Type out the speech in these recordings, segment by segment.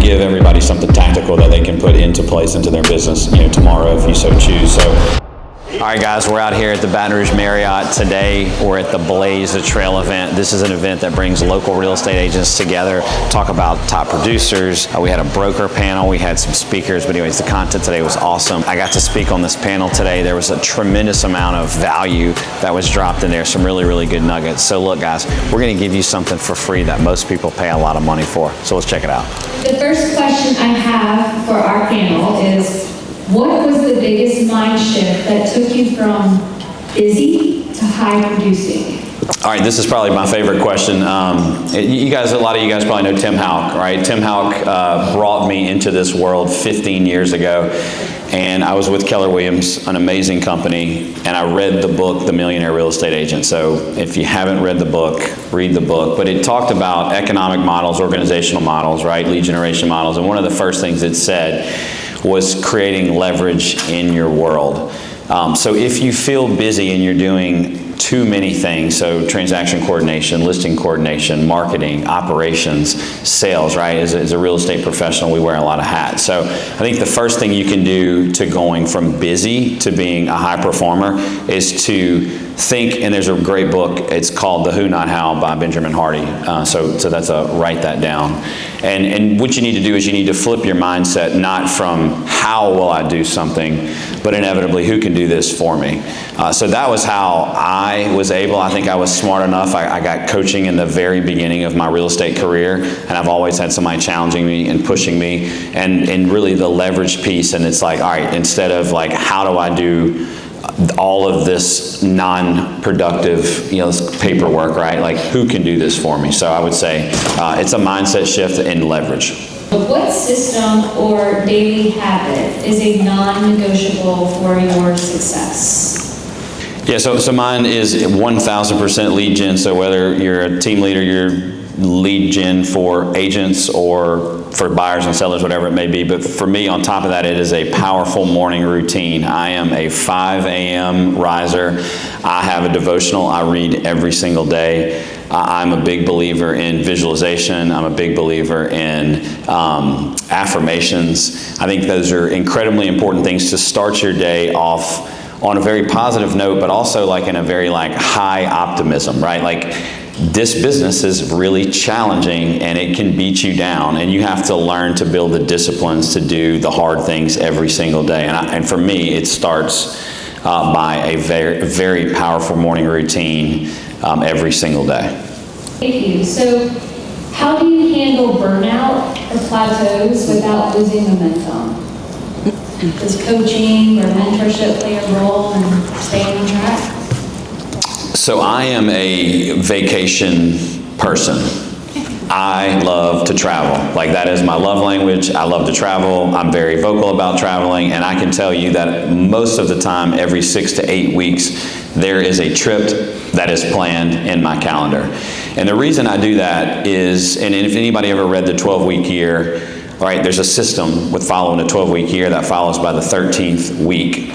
give everybody something tactical that they can put into place into their business, tomorrow if you so choose. So. All right, guys, we're out here at the Baton Rouge Marriott today. We're at the Blaze the Trail event. This is an event that brings local real estate agents together, talk about top producers. We had a broker panel. We had some speakers, but anyways, the content today was awesome. I got to speak on this panel today. There was a tremendous amount of value that was dropped in there, some really, really good nuggets. So look, guys, we're going to give you something for free that most people pay a lot of money for. So let's check it out. The first question I have for our panel is, what was the biggest mind shift that took you from busy to high producing? All right, this is probably my favorite question. A lot of you guys probably know Tim Houck, right? Tim Houck brought me into this world 15 years ago, and I was with Keller Williams, an amazing company, and I read the book, The Millionaire Real Estate Agent. So if you haven't read the book, read the book. But it talked about economic models, organizational models, right? Lead generation models, and one of the first things it said was creating leverage in your world. So if you feel busy and you're doing too many things, so transaction coordination, listing coordination, marketing, operations, sales, right? As a real estate professional, we wear a lot of hats. So I think the first thing you can do to going from busy to being a high performer is to think, and there's a great book, it's called The Who Not How by Benjamin Hardy. So that's write that down. And what you need to do is you need to flip your mindset, not from how will I do something, but inevitably who can do this for me. So that was how I was able, I think I was smart enough. I got coaching in the very beginning of my real estate career, and I've always had somebody challenging me and pushing me, and really the leverage piece. And it's like, all right, instead of like, how do I do all of this non-productive, this paperwork, right? Like, who can do this for me? So I would say it's a mindset shift and leverage. What system or daily habit is a non-negotiable for your success? Yeah, so mine is 1,000% lead gen. So whether you're a team leader, you're lead gen for agents or for buyers and sellers, whatever it may be. But for me, on top of that, it is a powerful morning routine. I am a 5 a.m. riser. I have a devotional I read every single day. I'm a big believer in visualization. I'm a big believer in affirmations. I think those are incredibly important things to start your day off on a very positive note, but also like in a very high optimism, right? Like, this business is really challenging and it can beat you down, and you have to learn to build the disciplines to do the hard things every single day. And for me, it starts by a very, very powerful morning routine every single day. Thank you. So how do you handle burnout or plateaus without losing momentum? Does coaching or mentorship play a role in staying on track? So I am a vacation person. I love to travel. Like, that is my love language. I love to travel. I'm very vocal about traveling, and I can tell you that most of the time, every 6 to 8 weeks, there is a trip that is planned in my calendar. And the reason I do that is, and if anybody ever read the 12-week year, right, there's a system with following a 12-week year that follows by the 13th week.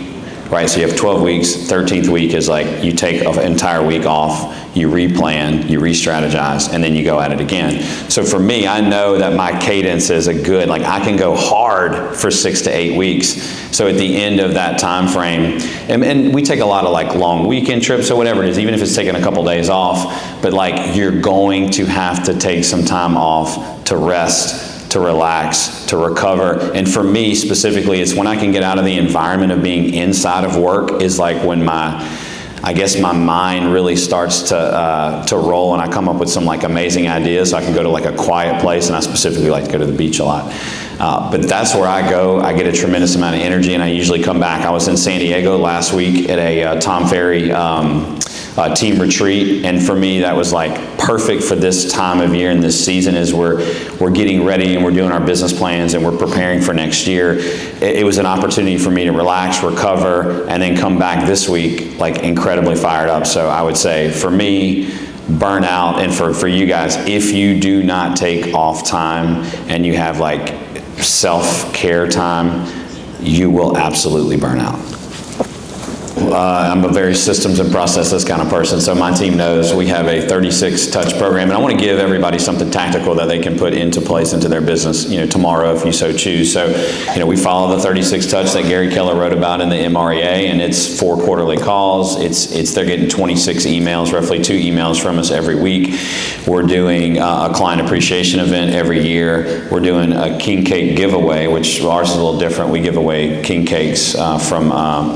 Right, so you have 12 weeks, 13th week is like you take an entire week off, you replan, you re-strategize, and then you go at it again. So for me, I know that my cadence is I can go hard for 6 to 8 weeks. So at the end of that time frame, and we take a lot of long weekend trips or whatever it is, even if it's taking a couple days off, but you're going to have to take some time off to rest, to relax, to recover. And for me specifically, it's when I can get out of the environment of being inside of work is when my mind really starts to roll, and I come up with some amazing ideas. So I can go to a quiet place, and I specifically like to go to the beach a lot. But that's where I go. I get a tremendous amount of energy, and I usually come back. I was in San Diego last week at a Tom Ferry team retreat, and for me that was perfect for this time of year and this season, as we're getting ready and we're doing our business plans and we're preparing for next year. It was an opportunity for me to relax, recover, and then come back this week incredibly fired up. So I would say for me, burnout, and for you guys, if you do not take off time and you have self-care time, you will absolutely burn out. I'm a very systems and processes kind of person, so my team knows we have a 36-touch program, and I want to give everybody something tactical that they can put into place into their business, tomorrow if you so choose. So, we follow the 36-touch that Gary Keller wrote about in the MREA, and it's 4 quarterly calls. They're getting 26 emails, roughly 2 emails from us every week. We're doing a client appreciation event every year. We're doing a king cake giveaway, which ours is a little different. We give away king cakes from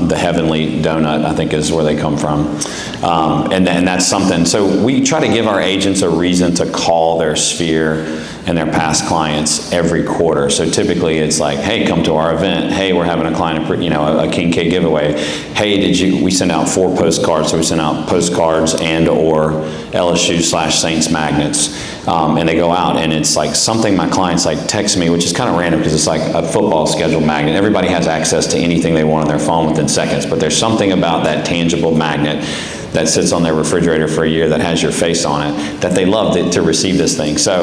the Heavenly Donut, I think is where they come from. And that's something. So we try to give our agents a reason to call their sphere and their past clients every quarter. So typically it's like, hey, come to our event. Hey, we're having a client, a king cake giveaway. Hey, we send out 4 postcards. So we send out postcards and or LSU/Saints magnets. And they go out, and it's like something my clients like text me, which is kind of random because it's like a football schedule magnet. Everybody has access to anything they want on their phone within seconds, but there's something about that tangible magnet that sits on their refrigerator for a year that has your face on it that they love to receive this thing. So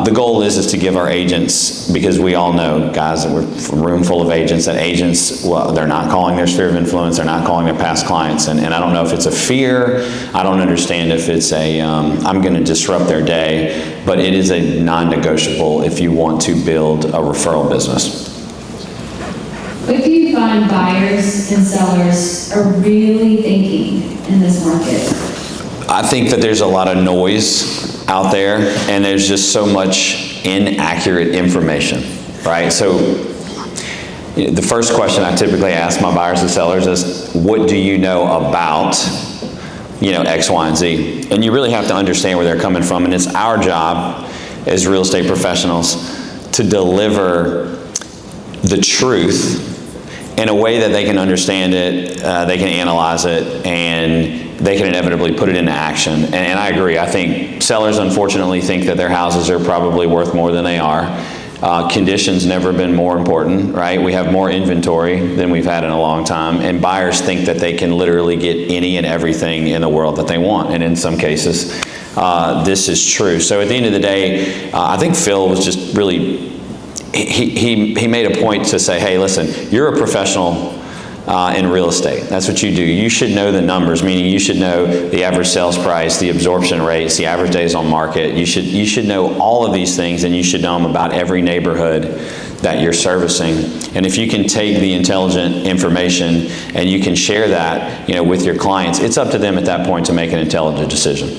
the goal is to give our agents, because we all know, guys, that we're a room full of agents, that agents, well, they're not calling their sphere of influence, they're not calling their past clients, and I don't know if it's a fear, I don't understand if it's I'm going to disrupt their day, but it is a non-negotiable if you want to build a referral business. What do you find buyers and sellers are really thinking in this market? I think that there's a lot of noise out there, and there's just so much inaccurate information, right? So the first question I typically ask my buyers and sellers is, what do you know about, X, Y, and Z? And you really have to understand where they're coming from, and it's our job as real estate professionals to deliver the truth in a way that they can understand it, they can analyze it, and they can inevitably put it into action. And I agree. I think sellers unfortunately think that their houses are probably worth more than they are. Conditions never been more important, right? We have more inventory than we've had in a long time, and buyers think that they can literally get any and everything in the world that they want, and in some cases, this is true. So at the end of the day, I think Phil was just really, he made a point to say, hey, listen, you're a professional in real estate. That's what you do. You should know the numbers, meaning you should know the average sales price, the absorption rates, the average days on market. You should know all of these things, and you should know them about every neighborhood that you're servicing. And if you can take the intelligent information and you can share that, with your clients, it's up to them at that point to make an intelligent decision.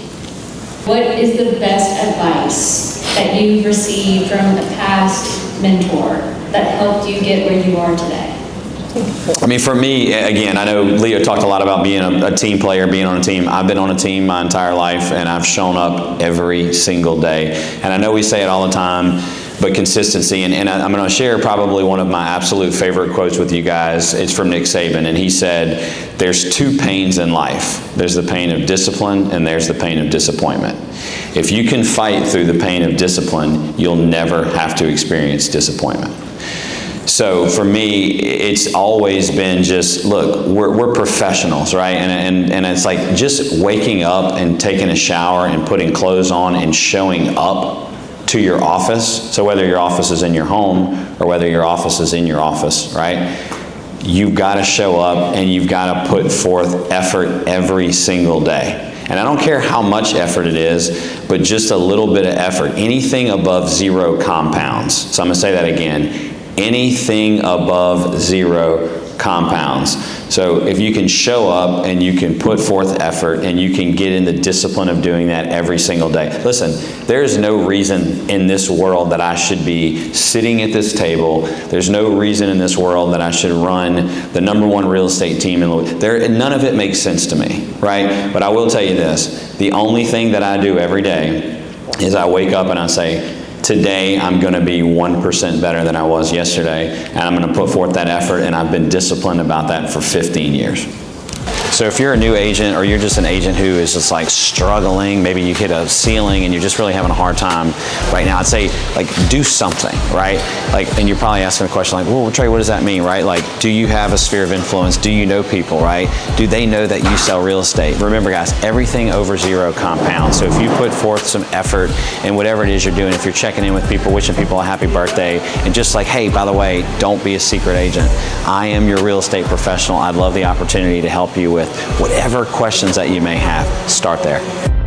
What is the best advice that you've received from a past mentor that helped you get where you are today? I mean, for me, again, I know Leo talked a lot about being a team player, being on a team. I've been on a team my entire life, and I've shown up every single day. And I know we say it all the time, but consistency. And I'm going to share probably one of my absolute favorite quotes with you guys. It's from Nick Saban, and he said, there's 2 pains in life. There's the pain of discipline, and there's the pain of disappointment. If you can fight through the pain of discipline, you'll never have to experience disappointment. So for me, it's always been just, look, we're professionals, right? And it's like just waking up and taking a shower and putting clothes on and showing up to your office. So whether your office is in your home or whether your office is in your office, right? You've got to show up and you've got to put forth effort every single day. And I don't care how much effort it is, but just a little bit of effort. Anything above 0 compounds. So I'm going to say that again. Anything above 0 compounds. So if you can show up and you can put forth effort and you can get in the discipline of doing that every single day. Listen, there's no reason in this world that I should be sitting at this table. There's no reason in this world that I should run the #1 real estate team in Louisiana. None of it makes sense to me, right? But I will tell you this, the only thing that I do every day is I wake up and I say, today I'm going to be 1% better than I was yesterday, and I'm going to put forth that effort, and I've been disciplined about that for 15 years. So if you're a new agent or you're just an agent who is just like struggling, maybe you hit a ceiling and you're just really having a hard time right now, I'd say like do something, right? Like, and you're probably asking a question like, well, Trey, what does that mean, right? Like, do you have a sphere of influence? Do you know people, right? Do they know that you sell real estate? Remember guys, everything over zero compounds. So if you put forth some effort in whatever it is you're doing, if you're checking in with people, wishing people a happy birthday, and just like, hey, by the way, don't be a secret agent. I am your real estate professional. I'd love the opportunity to help you with whatever questions that you may have. Start there.